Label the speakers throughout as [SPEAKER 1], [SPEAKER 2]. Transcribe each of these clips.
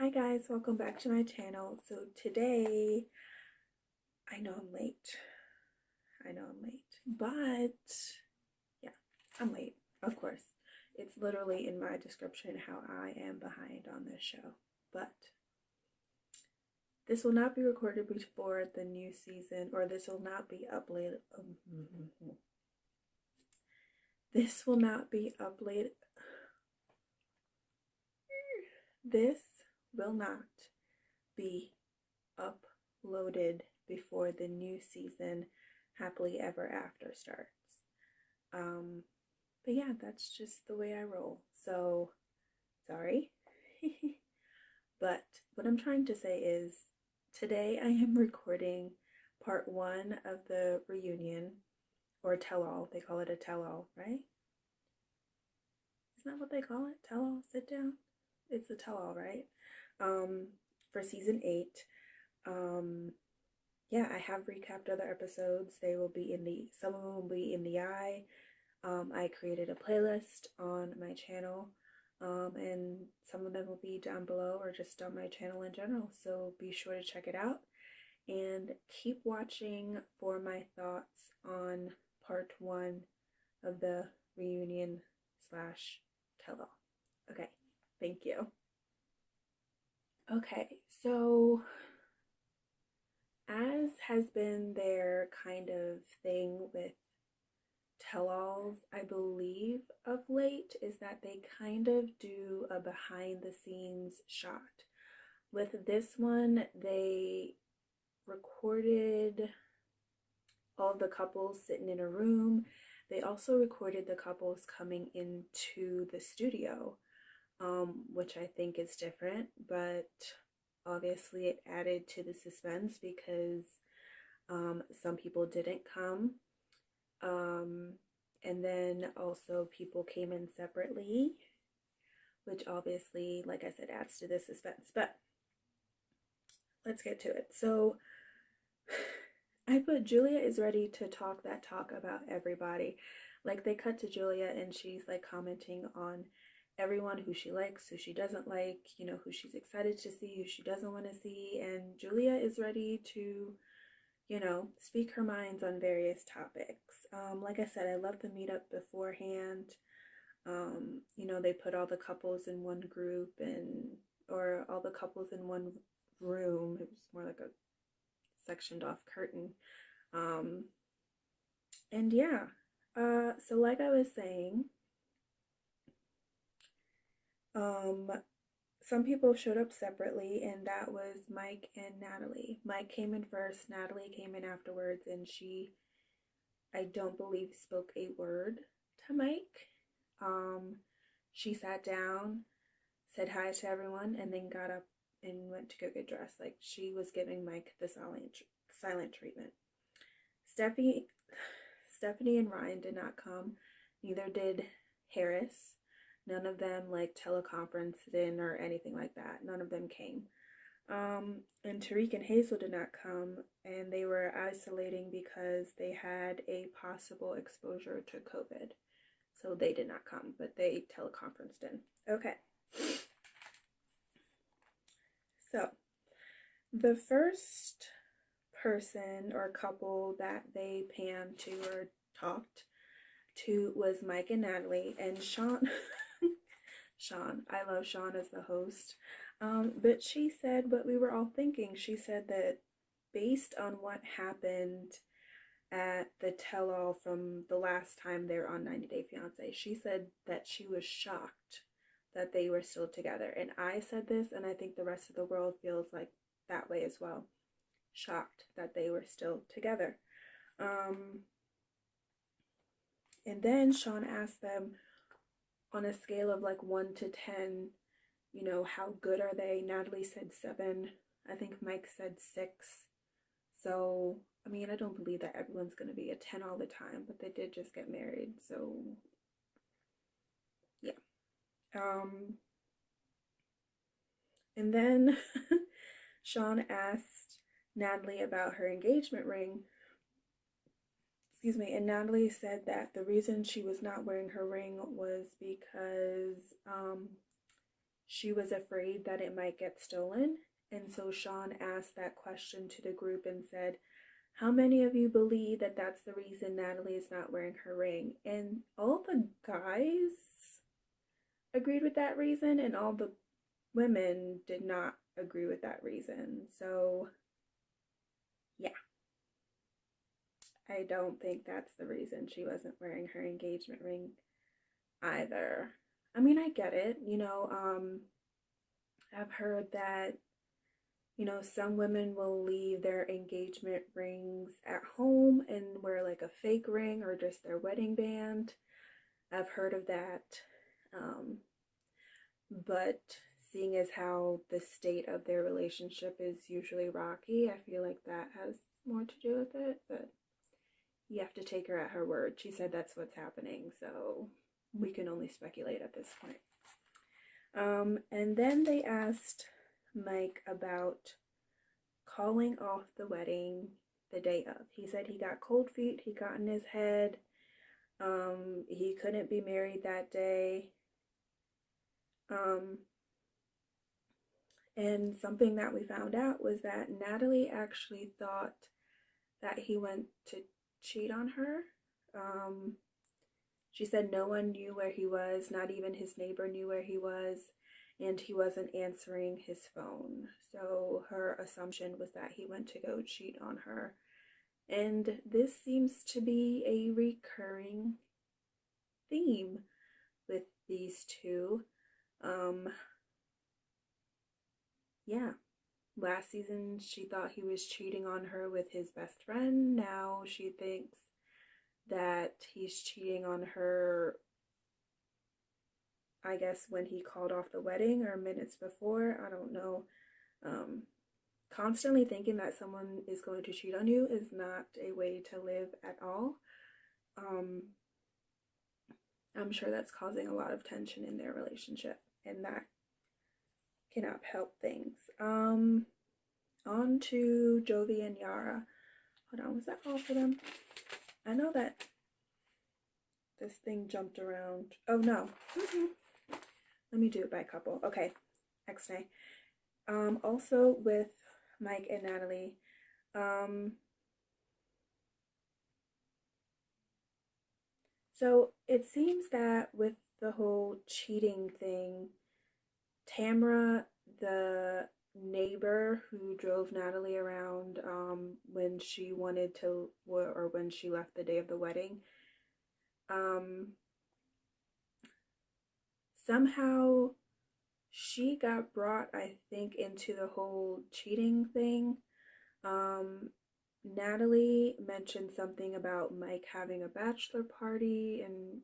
[SPEAKER 1] Hi guys, welcome back to my channel. So today, I know I'm late. But yeah, I'm late, of course. It's literally in my description how I am behind on this show. But this will not be recorded before the new season, or this will not be uploaded. This will not be uploaded. This will not be uploaded before the new season Happily Ever After starts. But yeah, that's just the way I roll. So, sorry. But what I'm trying to say is today I am recording part one of the reunion, or tell-all. They call it a tell-all, right? Isn't that what they call it? Tell-all? Sit down? It's a tell-all, right? For season 8. Yeah, I have recapped other episodes. They will be some of them will be in the eye. I created a playlist on my channel, and some of them will be down below or just on my channel in general. So be sure to check it out and keep watching for my thoughts on part one of the reunion slash tell-all. Okay, thank you. Okay, so as has been their kind of thing with tell-alls, I believe, of late, is that they kind of do a behind the scenes shot. With this one, they recorded all of the couples sitting in a room. They also recorded the couples coming into the studio, which I think is different, but obviously it added to the suspense because some people didn't come. And then also people came in separately, which obviously, like I said, adds to the suspense. But let's get to it. So I put Julia is ready to talk that talk about everybody. Like they cut to Julia and she's like commenting on everyone, who she likes, who she doesn't like, you know, who she's excited to see, who she doesn't want to see. And Julia is ready to, you know, speak her minds on various topics. Like I said, I love the meetup beforehand. You know, they put all the couples in one group or all the couples in one room. It was more like a sectioned off curtain. And yeah, so like I was saying, some people showed up separately, and that was Mike and Natalie. Mike came in first, Natalie came in afterwards, and she, I don't believe, spoke a word to Mike. She sat down, said hi to everyone, and then got up and went to go get dressed. Like she was giving Mike the silent treatment. Stephanie and Ryan did not come. Neither did Harris. None of them like teleconferenced in or anything like that. None of them came. And Tariq and Hazel did not come, and they were isolating because they had a possible exposure to COVID. So they did not come, but they teleconferenced in. Okay. So the first person or couple that they panned to or talked to was Mike and Natalie, and Sean. I love Sean as the host. But she said what we were all thinking. She said that based on what happened at the tell-all from the last time they were on 90 Day Fiancé, she said that she was shocked that they were still together. And I said this, and I think the rest of the world feels like that way as well. Shocked that they were still together. And then Sean asked them on a scale of like 1 to 10, you know, how good are they? Natalie said 7. I think Mike said 6. So, I mean, I don't believe that everyone's going to be a 10 all the time, but they did just get married. So, yeah. And then Sean asked Natalie about her engagement ring. Excuse me. And Natalie said that the reason she was not wearing her ring was because she was afraid that it might get stolen. And so Sean asked that question to the group and said, how many of you believe that that's the reason Natalie is not wearing her ring? And all the guys agreed with that reason, and all the women did not agree with that reason. So, yeah. I don't think that's the reason she wasn't wearing her engagement ring either. I mean, I get it. I've heard that, some women will leave their engagement rings at home and wear like a fake ring or just their wedding band. I've heard of that. But seeing as how the state of their relationship is usually rocky, I feel like that has more to do with it. But you have to take her at her word. She said that's what's happening, so we can only speculate at this point. And then they asked Mike about calling off the wedding the day of. He said he got cold feet, he got in his head, he couldn't be married that day. And something that we found out was that Natalie actually thought that he went to cheat on her. She said no one knew where he was, not even his neighbor knew where he was, and he wasn't answering his phone. So her assumption was that he went to go cheat on her. And this seems to be a recurring theme with these two. Yeah. Last season, she thought he was cheating on her with his best friend. Now she thinks that he's cheating on her, I guess, when he called off the wedding or minutes before. I don't know. Constantly thinking that someone is going to cheat on you is not a way to live at all. I'm sure that's causing a lot of tension in their relationship, and that cannot help things. On to Jovi and Yara. Hold on, was that all for them? I know that this thing jumped around. Oh no. Let me do it by couple. Okay, X-nay. Also with Mike and Natalie, so it seems that with the whole cheating thing, Tamra, the neighbor who drove Natalie around when she wanted to, or when she left the day of the wedding, somehow she got brought, I think, into the whole cheating thing. Natalie mentioned something about Mike having a bachelor party, and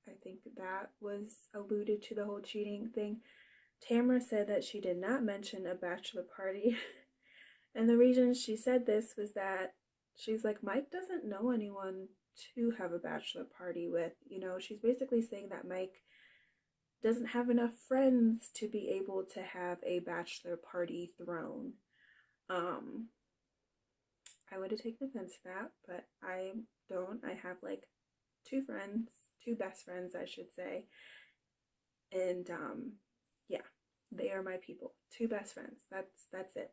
[SPEAKER 1] I think that was alluded to the whole cheating thing. Tamra said that she did not mention a bachelor party. And the reason she said this was that she's like, Mike doesn't know anyone to have a bachelor party with. She's basically saying that Mike doesn't have enough friends to be able to have a bachelor party thrown. I would have taken offense to that, but I don't. I have like two best friends, I should say. And yeah, they are my people. Two best friends. That's it.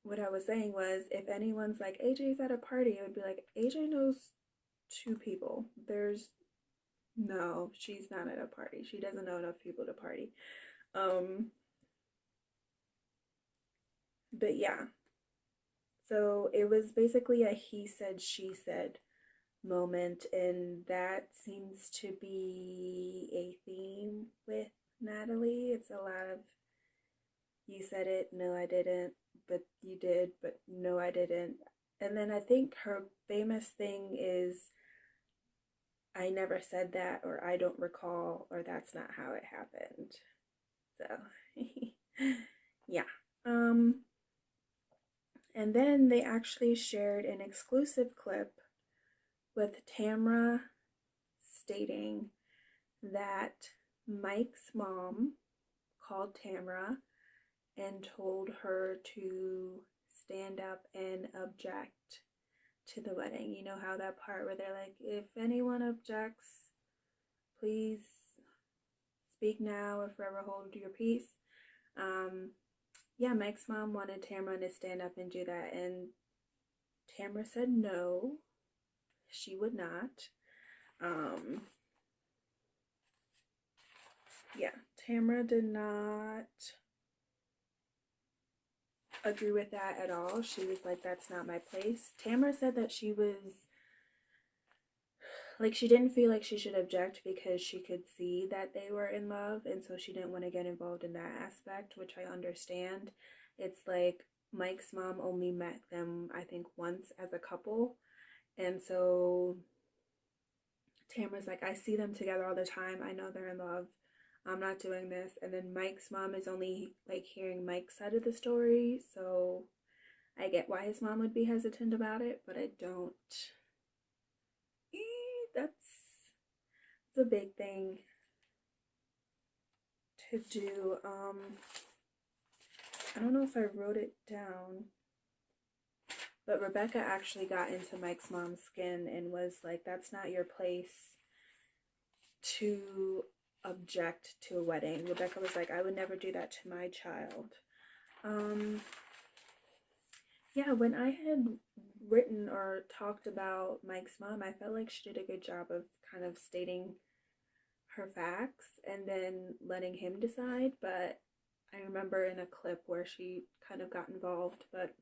[SPEAKER 1] What I was saying was, if anyone's like, AJ's at a party, I would be like, AJ knows two people. No, she's not at a party. She doesn't know enough people to party. But yeah. So it was basically a he said, she said moment, and that seems to be a theme with Natalie. It's a lot of, you said it, no I didn't, but you did, but no I didn't. And then I think her famous thing is, I never said that, or I don't recall, or that's not how it happened. So yeah. And then they actually shared an exclusive clip with Tamra stating that Mike's mom called Tamra and told her to stand up and object to the wedding. You know how that part where they're like, if anyone objects, please speak now or forever hold your peace. Yeah, Mike's mom wanted Tamara to stand up and do that, and Tamara said no, she would not. Yeah, Tamara did not agree with that at all. She was like, that's not my place. Tamara said that she was like, she didn't feel like she should object because she could see that they were in love, and so she didn't want to get involved in that aspect, which I understand. It's like Mike's mom only met them, I think, once as a couple, and so Tamara's like, I see them together all the time. I know they're in love. I'm not doing this. And then Mike's mom is only like hearing Mike's side of the story, so I get why his mom would be hesitant about it, but I don't. That's a big thing to do. I don't know if I wrote it down, but Rebecca actually got into Mike's mom's skin and was like, that's not your place to object to a wedding. Rebecca was like, I would never do that to my child. Yeah, when I had written or talked about Mike's mom, I felt like she did a good job of kind of stating her facts and then letting him decide, but I remember in a clip where she kind of got involved. But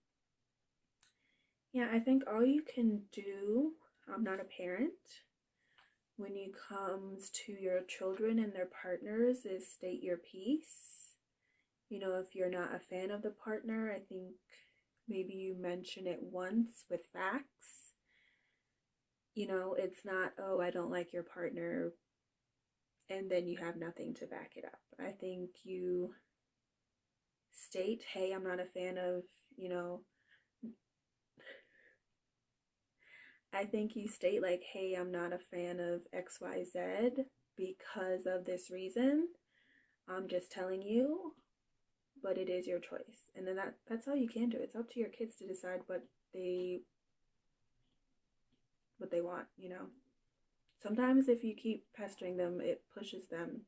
[SPEAKER 1] yeah, I think all you can do, I'm not a parent, when it comes to your children and their partners, is state your piece. You know, if you're not a fan of the partner, I think maybe you mention it once with facts. You know, it's not, oh, I don't like your partner, and then you have nothing to back it up. I think you state, hey, I'm not a fan of, you know, I think you state like, hey, I'm not a fan of XYZ because of this reason. I'm just telling you, but it is your choice. And then that's all you can do. It's up to your kids to decide what they want, you know. Sometimes if you keep pestering them, it pushes them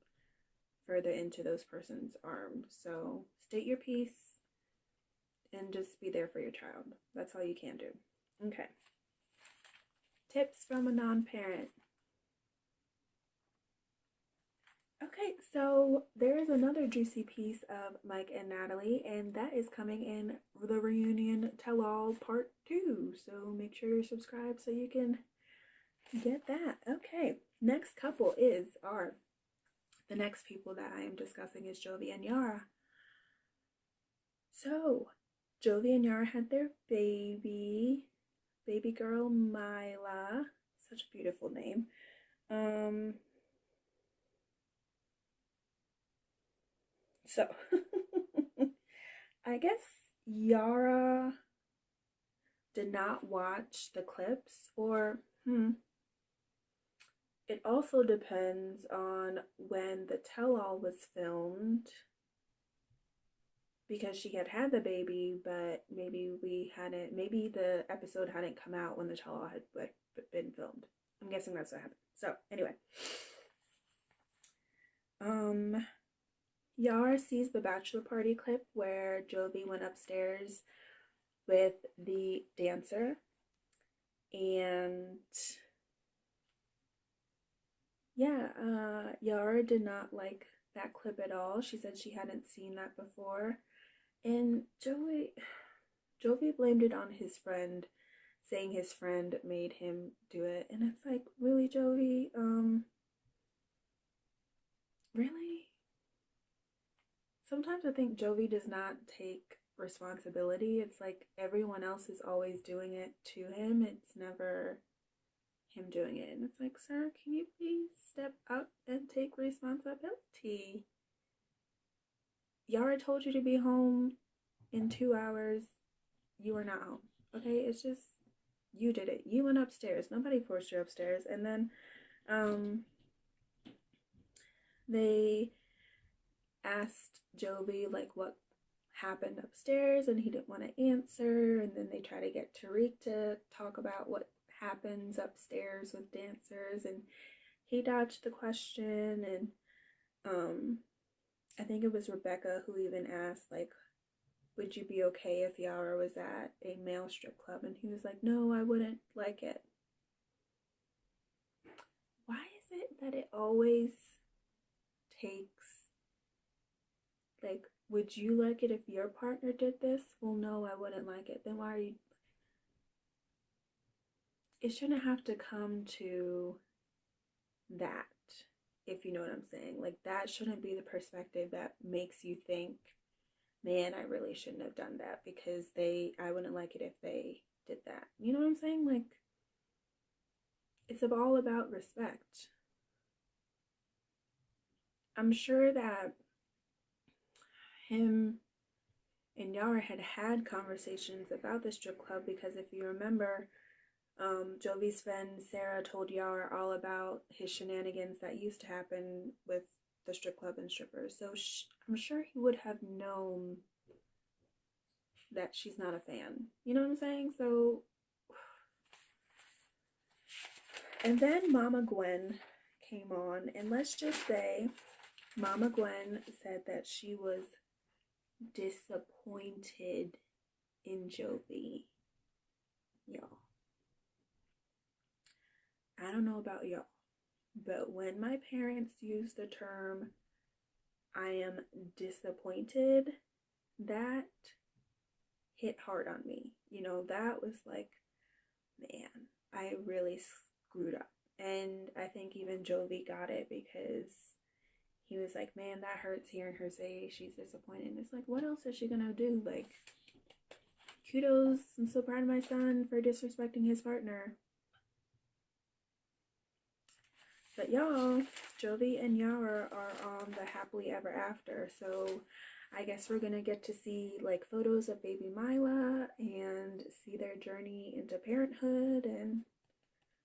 [SPEAKER 1] further into those person's arms. So state your piece and just be there for your child. That's all you can do. Okay. Tips from a non-parent. Okay, so there is another juicy piece of Mike and Natalie, and that is coming in the reunion tell-all part 2. So make sure you're subscribed so you can get that. Okay, next couple the next people that I am discussing is Jovi and Yara. So Jovi and Yara had their baby girl Mila, such a beautiful name. So I guess Yara did not watch the clips, or it also depends on when the tell-all was filmed, because she had the baby, but maybe the episode hadn't come out when the tell-all had been filmed. I'm guessing that's what happened. So anyway, Yara sees the bachelor party clip where Jovi went upstairs with the dancer, and yeah, Yara did not like that clip at all. She said she hadn't seen that before, and Jovi blamed it on his friend, saying his friend made him do it. And it's like, really, Jovi? Really? Sometimes I think Jovi does not take responsibility. It's like everyone else is always doing it to him. It's never him doing it. And it's like, sir, can you please step up and take responsibility? Yara told you to be home in 2 hours. You are not home. Okay? It's just, you did it. You went upstairs. Nobody forced you upstairs. And then they asked Jovi like what happened upstairs, and he didn't want to answer. And then they try to get Tariq to talk about what happens upstairs with dancers, and he dodged the question. And I think it was Rebecca who even asked, like, would you be okay if Yara was at a male strip club? And he was like, no, I wouldn't like it. Why is it that it always takes, like, would you like it if your partner did this? Well, no, I wouldn't like it. Then why are you? It shouldn't have to come to that, if you know what I'm saying. Like, that shouldn't be the perspective that makes you think, man, I really shouldn't have done that because I wouldn't like it if they did that. You know what I'm saying? Like, it's all about respect. I'm sure that him and Yara had conversations about the strip club, because if you remember, Jovi's friend Sarah told Yara all about his shenanigans that used to happen with the strip club and strippers. So I'm sure he would have known that she's not a fan. You know what I'm saying? So, and then Mama Gwen came on, and let's just say Mama Gwen said that she was disappointed in Jovi. Y'all, I don't know about y'all, but when my parents used the term I am disappointed, that hit hard on me. You know, that was like, man, I really screwed up. And I think even Jovi got it, because he was like, man, that hurts hearing her say she's disappointed. And it's like, what else is she gonna do? Like, kudos, I'm so proud of my son for disrespecting his partner. But y'all, Jovi and Yara are on the happily ever after. So I guess we're gonna get to see like photos of baby Mila and see their journey into parenthood, and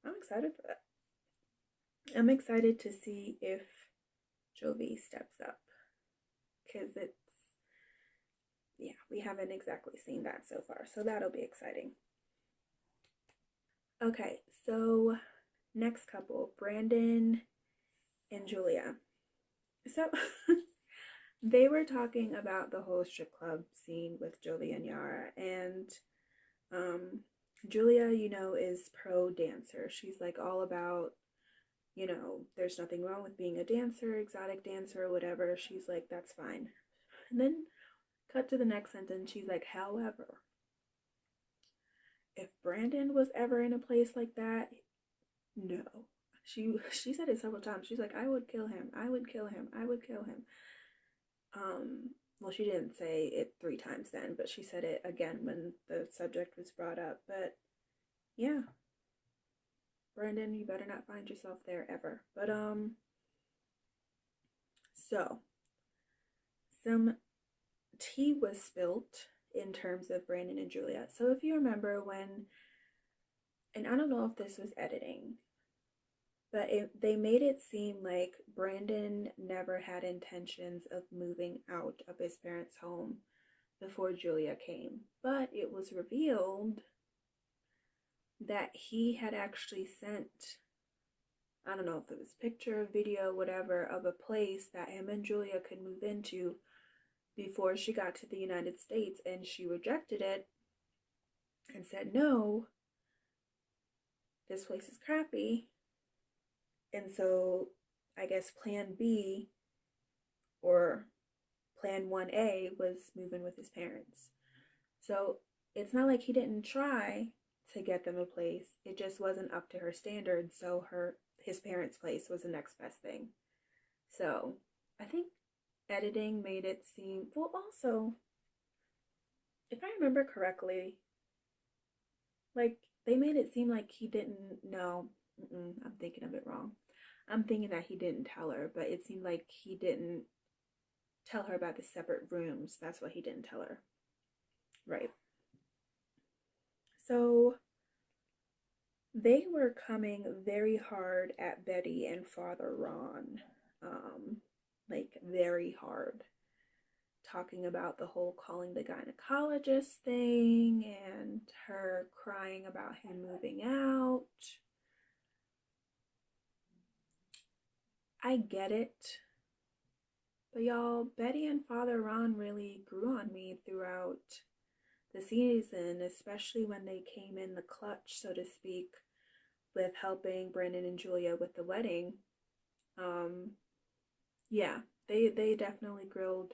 [SPEAKER 1] I'm excited for that. I'm excited to see if Jovi steps up, because we haven't exactly seen that so far, so that'll be exciting. Okay, so next couple, Brandon and Julia. So they were talking about the whole strip club scene with Jolie and Yara, and Julia, you know, is pro dancer. She's like all about, you know, there's nothing wrong with being a dancer, exotic dancer, whatever. She's like, that's fine. And then cut to the next sentence, she's like, however, if Brandon was ever in a place like that, no. She said it several times. She's like, I would kill him. I would kill him. I would kill him. Well, she didn't say it 3 times then, but she said it again when the subject was brought up. But yeah, Brandon, you better not find yourself there ever. But so some tea was spilt in terms of Brandon and Julia. So if you remember when, and I don't know if this was editing, but they made it seem like Brandon never had intentions of moving out of his parents' home before Julia came. But it was revealed that he had actually sent, I don't know if it was picture, video, whatever, of a place that him and Julia could move into before she got to the United States, and she rejected it and said, no, this place is crappy. And so I guess plan B or plan 1A was moving with his parents. So it's not like he didn't try to get them a place. It just wasn't up to her standards. So his parents' place was the next best thing. So I think editing made it seem, well, also, if I remember correctly, like they made it seem like he didn't know. I'm thinking of it wrong. I'm thinking that he didn't tell her, but it seemed like he didn't tell her about the separate rooms. That's what he didn't tell her. Right. So they were coming very hard at Betty and Father Ron. Like very hard. Talking about the whole calling the gynecologist thing and her crying about him moving out. I get it. But y'all, Betty and Father Ron really grew on me throughout the season, especially when they came in the clutch, so to speak, with helping Brandon and Julia with the wedding. Yeah, they definitely grilled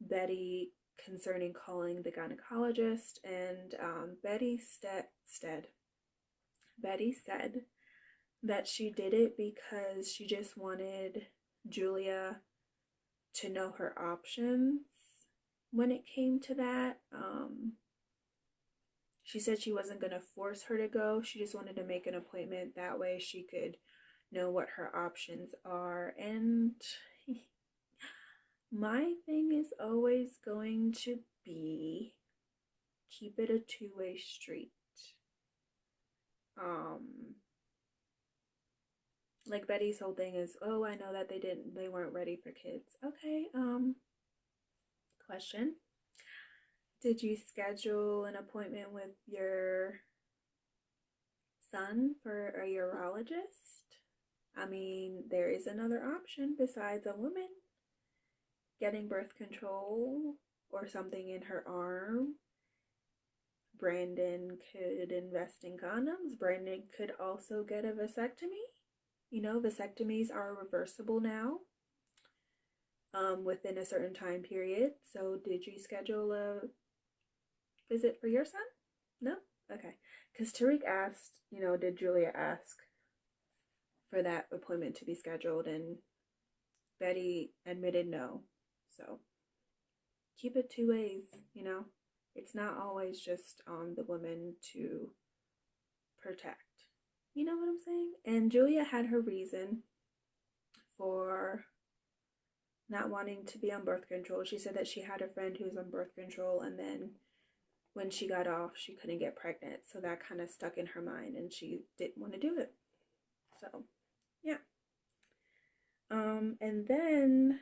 [SPEAKER 1] Betty concerning calling the gynecologist, and Betty said that she did it because she just wanted Julia to know her options when it came to that. She said she wasn't going to force her to go. She just wanted to make an appointment. That way she could know what her options are. And my thing is always going to be keep it a two-way street. Like Betty's whole thing is, oh, I know that they weren't ready for kids. Okay, question. Did you schedule an appointment with your son for a urologist? I mean, there is another option besides a woman getting birth control or something in her arm. Brandon could invest in condoms. Brandon could also get a vasectomy. You know, vasectomies are reversible now within a certain time period. So did you schedule a visit for your son? No? Okay. Because Tariq asked, you know, did Julia ask for that appointment to be scheduled? And Betty admitted no. So keep it two ways, you know. It's not always just on the woman to protect. You know what I'm saying? And Julia had her reason for not wanting to be on birth control. She said that she had a friend who was on birth control, and then when she got off, she couldn't get pregnant. So that kind of stuck in her mind, and she didn't want to do it. So, yeah. And then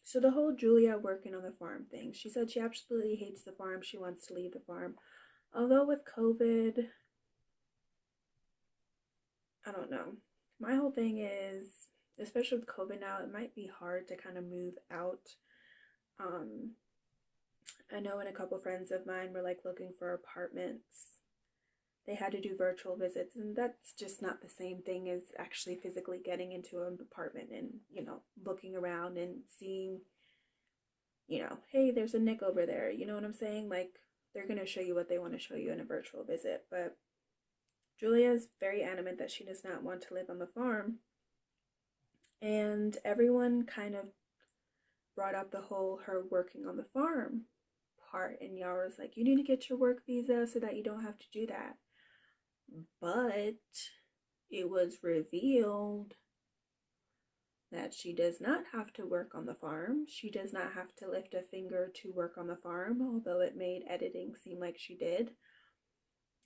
[SPEAKER 1] so the whole Julia working on the farm thing. She said she absolutely hates the farm. She wants to leave the farm. Although with COVID, I don't know. My whole thing is, especially with COVID now, it might be hard to kind of move out. I know, and a couple friends of mine were like looking for apartments. They had to do virtual visits, and that's just not the same thing as actually physically getting into an apartment and, you know, looking around and seeing, you know, hey, there's a Nick over there. You know what I'm saying? Like, they're going to show you what they want to show you in a virtual visit. But Julia is very adamant that she does not want to live on the farm. And everyone kind of brought up the whole her working on the farm part. And Yara's like, you need to get your work visa so that you don't have to do that. But it was revealed that she does not have to work on the farm. She does not have to lift a finger to work on the farm, although it made editing seem like she did.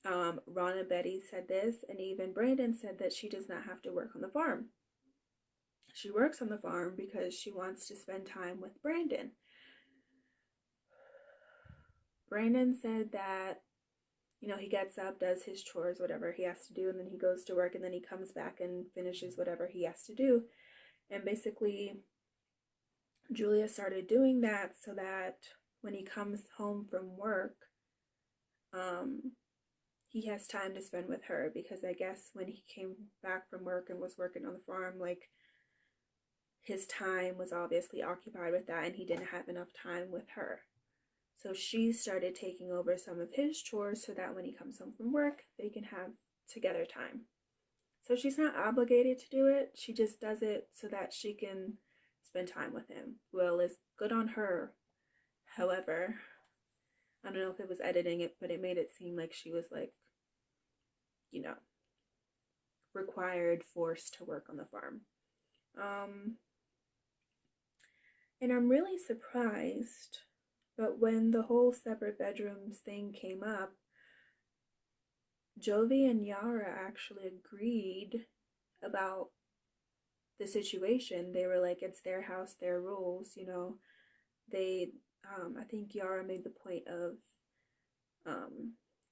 [SPEAKER 1] Ron and Betty said this, and even Brandon said that she does not have to work on the farm. She works on the farm because she wants to spend time with Brandon. Brandon said that, you know, he gets up, does his chores, whatever he has to do, and then he goes to work, and then he comes back and finishes whatever he has to do. And basically, Julia started doing that so that when he comes home from work, he has time to spend with her, because I guess when he came back from work and was working on the farm, like, his time was obviously occupied with that and he didn't have enough time with her. So she started taking over some of his chores so that when he comes home from work, they can have together time. So she's not obligated to do it. She just does it so that she can spend time with him. Well, it's good on her. However, I don't know if it was editing it, but it made it seem like she was like, you know, required, forced to work on the farm. And I'm really surprised, but when the whole separate bedrooms thing came up, Jovi and Yara actually agreed about the situation. They were like, it's their house, their rules, you know. They, I think Yara made the point of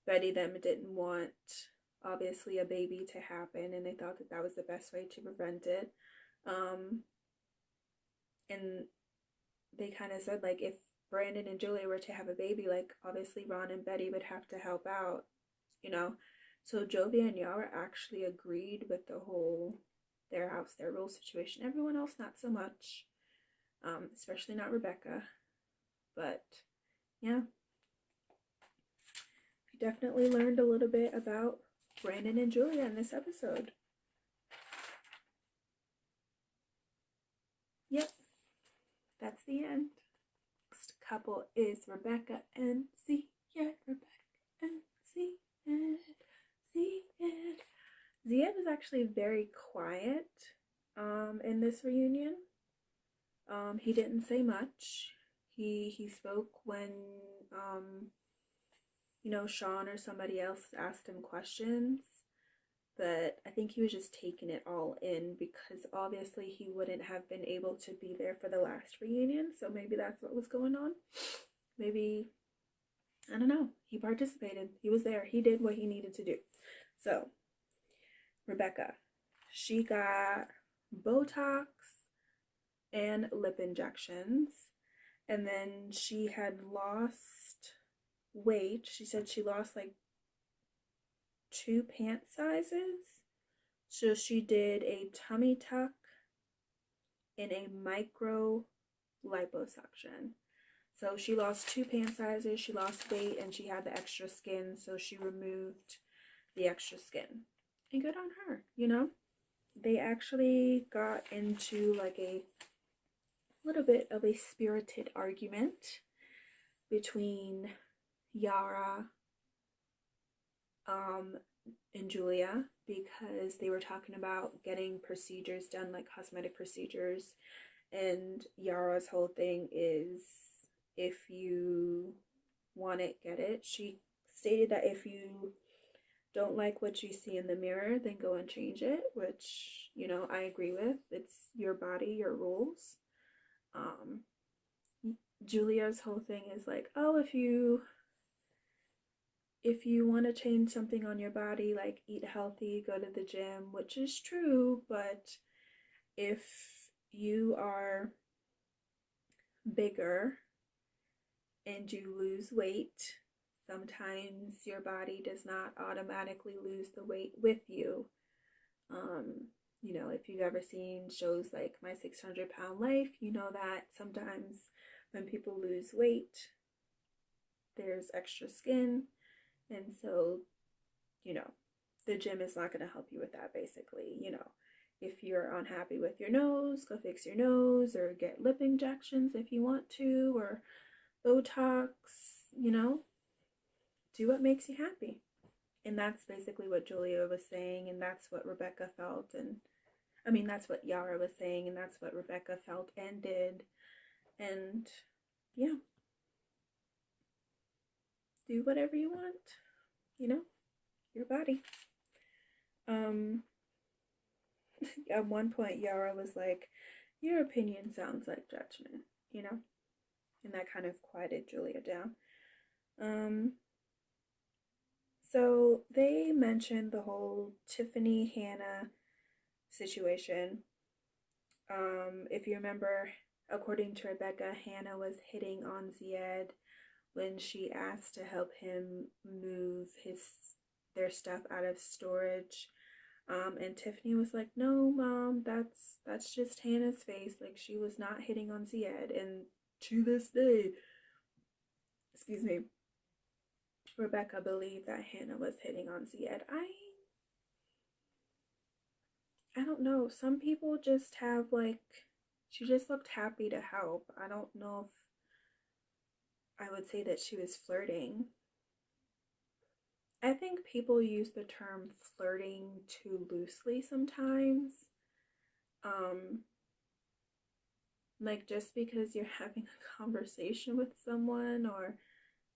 [SPEAKER 1] Betty them didn't want obviously a baby to happen, and they thought that that was the best way to prevent it. And they kind of said, like, if Brandon and Julia were to have a baby, like, obviously Ron and Betty would have to help out, you know. So Jovi and Yara actually agreed with the whole their house, their rule situation. Everyone else, not so much, especially not Rebecca. But yeah, we definitely learned a little bit about Brandon and Julia in this episode. Yep, that's the end. Next couple is Rebecca and Zied. Rebecca and Zied. Zied was actually very quiet in this reunion. He didn't say much. He spoke when you know, Sean or somebody else asked him questions, but I think he was just taking it all in because obviously he wouldn't have been able to be there for the last reunion, so maybe that's what was going on. Maybe, I don't know, he participated, he was there, he did what he needed to do. So Rebecca, she got Botox and lip injections, and then she had lost weight. She said she lost like 2 pant sizes. So she did a tummy tuck and a micro liposuction. So she lost 2 pant sizes, she lost weight, and she had the extra skin, so she removed the extra skin. And good on her, you know? They actually got into like a little bit of a spirited argument between Yara and Julia because they were talking about getting procedures done, like cosmetic procedures, and Yara's whole thing is if you want it, get it. She stated that if you don't like what you see in the mirror, then go and change it, which, you know, I agree with. It's your body, your rules. Julia's whole thing is like, oh, if you want to change something on your body, like eat healthy, go to the gym, which is true, but if you are bigger and you lose weight, sometimes your body does not automatically lose the weight with you. You know, if you've ever seen shows like My 600-Pound Life, you know that sometimes when people lose weight, there's extra skin. And so, you know, the gym is not going to help you with that, basically. You know, if you're unhappy with your nose, go fix your nose or get lip injections if you want to, or Botox, you know, do what makes you happy. And that's basically what Julia was saying, and that's what Rebecca felt, and I mean, that's what Yara was saying, and that's what Rebecca felt and did. And yeah, do whatever you want, you know, your body. At one point Yara was like, your opinion sounds like judgment, you know, and that kind of quieted Julia down. So they mentioned the whole Tiffany Hannah situation. If you remember, according to Rebecca, Hannah was hitting on Zied when she asked to help him move their stuff out of storage. And Tiffany was like, no, Mom, that's just Hannah's face. Like, she was not hitting on Zied. And to this day, excuse me, Rebecca believed that Hannah was hitting on Zied. I don't know. Some people just have like, she just looked happy to help. I don't know if I would say that she was flirting. I think people use the term flirting too loosely sometimes. Like just because you're having a conversation with someone, or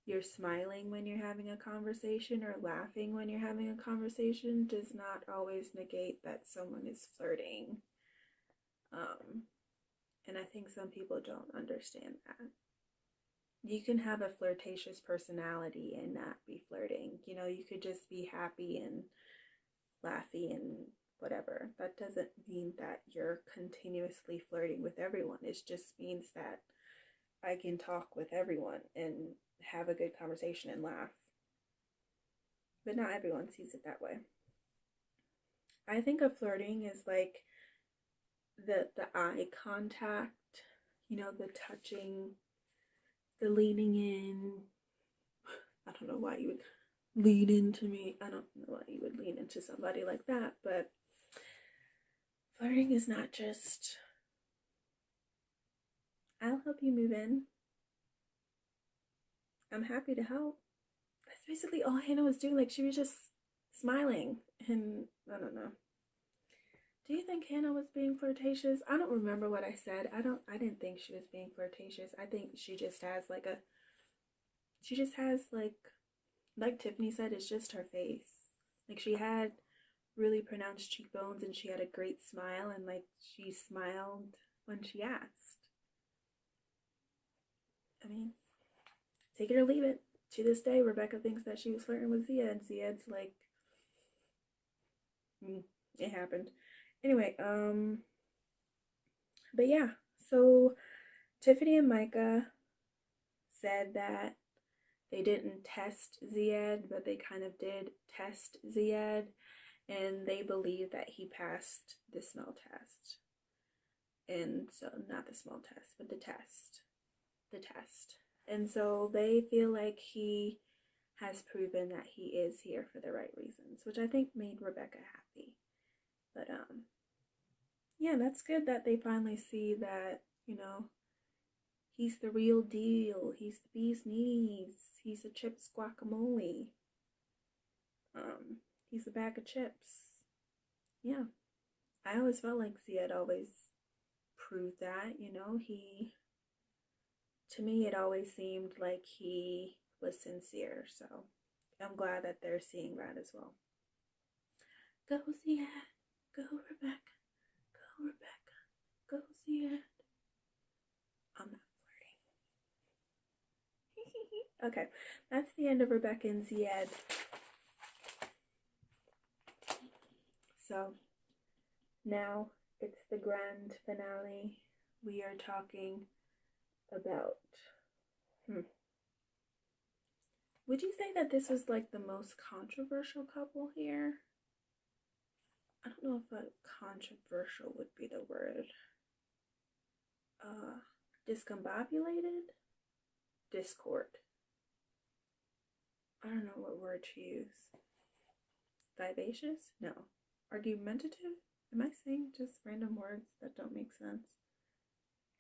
[SPEAKER 1] you're smiling when you're having a conversation, or laughing when you're having a conversation, does not always negate that someone is flirting. And I think some people don't understand that. You can have a flirtatious personality and not be flirting. You know, you could just be happy and laughy and whatever. That doesn't mean that you're continuously flirting with everyone. It just means that I can talk with everyone and have a good conversation and laugh. But not everyone sees it that way. I think of flirting is like the eye contact, you know, the touching, the leaning in. I don't know why you would lean into me. I don't know why you would lean into somebody like that, but flirting is not just, I'll help you move in. I'm happy to help. That's basically all Hannah was doing. Like, she was just smiling, and I don't know. Do you think Hannah was being flirtatious? I don't remember what I said. I didn't think she was being flirtatious. I think she just has like Tiffany said, it's just her face. Like, she had really pronounced cheekbones and she had a great smile, and like she smiled when she asked. I mean, take it or leave it. To this day, Rebecca thinks that she was flirting with Zia, and Zia's like, it happened. Anyway, but yeah, so Tiffany and Micah said that they didn't test Ziad, but they kind of did test Ziad, and they believe that he passed the smell test. And so, not the smell test, but the test. The test. And so they feel like he has proven that he is here for the right reasons, which I think made Rebecca happy. But yeah, that's good that they finally see that, you know, he's the real deal. He's the bee's knees. He's a chips guacamole. He's a bag of chips. Yeah. I always felt like Ziad always proved that, you know, to me it always seemed like he was sincere, so I'm glad that they're seeing that as well. Go Ziad. Go Rebecca. Go Rebecca. Go Ziad. I'm not flirting. Okay, that's the end of Rebecca and Ziad. So now it's the grand finale. We are talking about, would you say that this was like the most controversial couple here? I don't know if controversial would be the word. Discombobulated? Discord. I don't know what word to use. Vivacious? No. Argumentative? Am I saying just random words that don't make sense?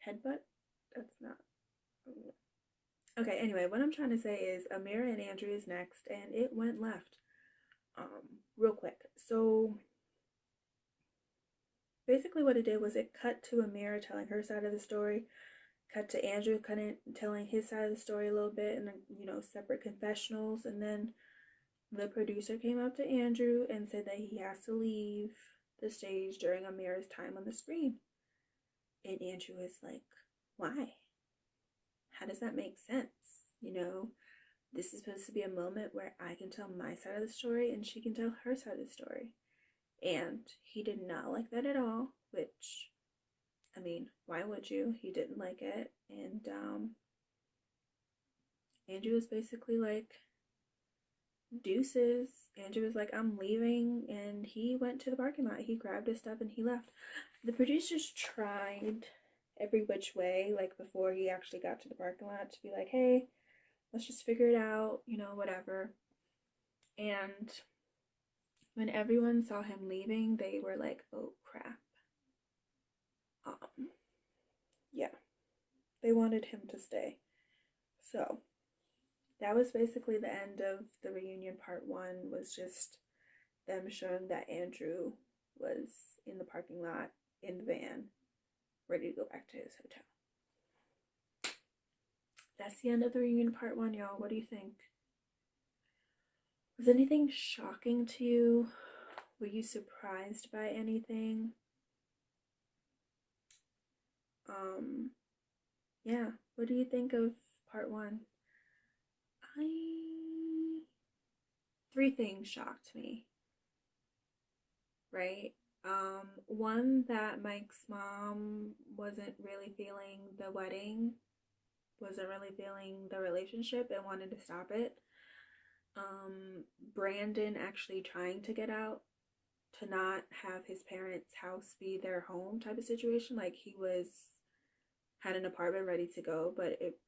[SPEAKER 1] Headbutt? That's not. Okay, anyway, what I'm trying to say is Amira and Andrew is next, and it went left. Real quick. So basically what it did was it cut to Amira telling her side of the story, cut to Andrew kind of telling his side of the story a little bit, and, you know, separate confessionals, and then the producer came up to Andrew and said that he has to leave the stage during Amira's time on the screen. And Andrew is like, why? How does that make sense? You know, this is supposed to be a moment where I can tell my side of the story and she can tell her side of the story. And he did not like that at all, which, I mean, why would you? He didn't like it. And Andrew was basically like, deuces. Andrew was like, I'm leaving, and he went to the parking lot. He grabbed his stuff and he left. The producers tried every which way, like before he actually got to the parking lot, to be like, hey, let's just figure it out, you know, whatever. And when everyone saw him leaving, they were like, oh crap. Yeah, they wanted him to stay. So that was basically the end of the reunion. Part 1 was just them showing that Andrew was in the parking lot in the van, ready to go back to his hotel. That's the end of the reunion part 1, y'all. What do you think? Was anything shocking to you? Were you surprised by anything? Yeah, what do you think of part 1? 3 things shocked me. right? One, that Mike's mom wasn't really feeling the wedding, wasn't really feeling the relationship, and wanted to stop it. Brandon actually trying to get out, to not have his parents' house be their home type of situation. Like he had an apartment ready to go, but it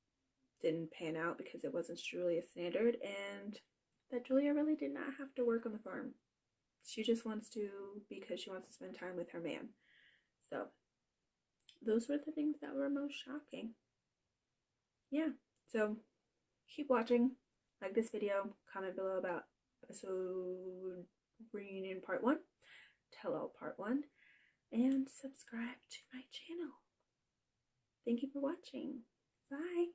[SPEAKER 1] didn't pan out because it wasn't truly a standard, and that Julia really did not have to work on the farm. She just wants to because she wants to spend time with her man. So those were the things that were most shocking. Yeah, so keep watching, like this video, comment below about episode reunion part 1, tell all part 1, and subscribe to my channel. Thank you for watching. Bye.